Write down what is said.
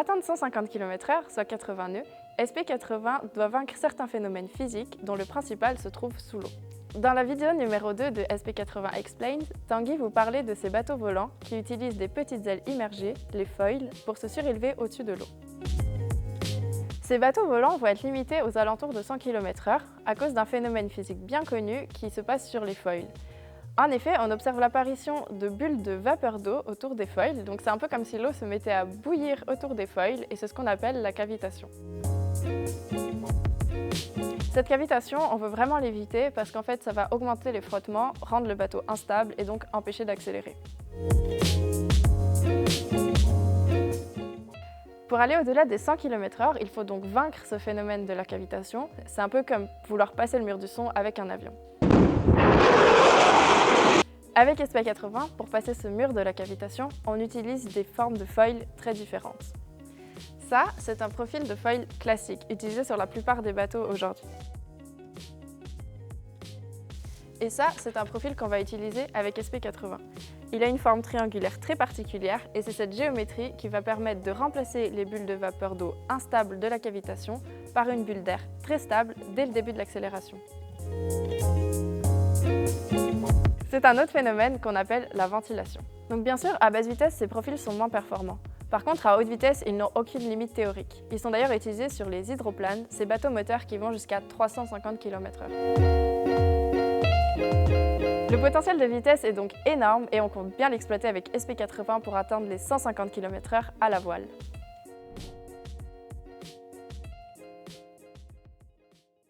atteindre 150 km/h, soit 80 nœuds, SP80 doit vaincre certains phénomènes physiques dont le principal se trouve sous l'eau. Dans la vidéo numéro 2 de SP80 Explained, Tanguy vous parlait de ces bateaux volants qui utilisent des petites ailes immergées, les foils, pour se surélever au-dessus de l'eau. Ces bateaux volants vont être limités aux alentours de 100 km/h à cause d'un phénomène physique bien connu qui se passe sur les foils. En effet, on observe l'apparition de bulles de vapeur d'eau autour des foils, donc c'est un peu comme si l'eau se mettait à bouillir autour des foils et c'est ce qu'on appelle la cavitation. Cette cavitation, on veut vraiment l'éviter parce qu'en fait, ça va augmenter les frottements, rendre le bateau instable et donc empêcher d'accélérer. Pour aller au-delà des 100 km/h, il faut donc vaincre ce phénomène de la cavitation. C'est un peu comme vouloir passer le mur du son avec un avion. Avec SP80, pour passer ce mur de la cavitation, on utilise des formes de foils très différentes. Ça, c'est un profil de foil classique, utilisé sur la plupart des bateaux aujourd'hui. Et ça, c'est un profil qu'on va utiliser avec SP80. Il a une forme triangulaire très particulière et c'est cette géométrie qui va permettre de remplacer les bulles de vapeur d'eau instables de la cavitation par une bulle d'air très stable dès le début de l'accélération. C'est un autre phénomène qu'on appelle la ventilation. Donc bien sûr, à basse vitesse, ces profils sont moins performants. Par contre, à haute vitesse, ils n'ont aucune limite théorique. Ils sont d'ailleurs utilisés sur les hydroplanes, ces bateaux moteurs qui vont jusqu'à 350 km/h. Le potentiel de vitesse est donc énorme et on compte bien l'exploiter avec SP80 pour atteindre les 150 km/h à la voile.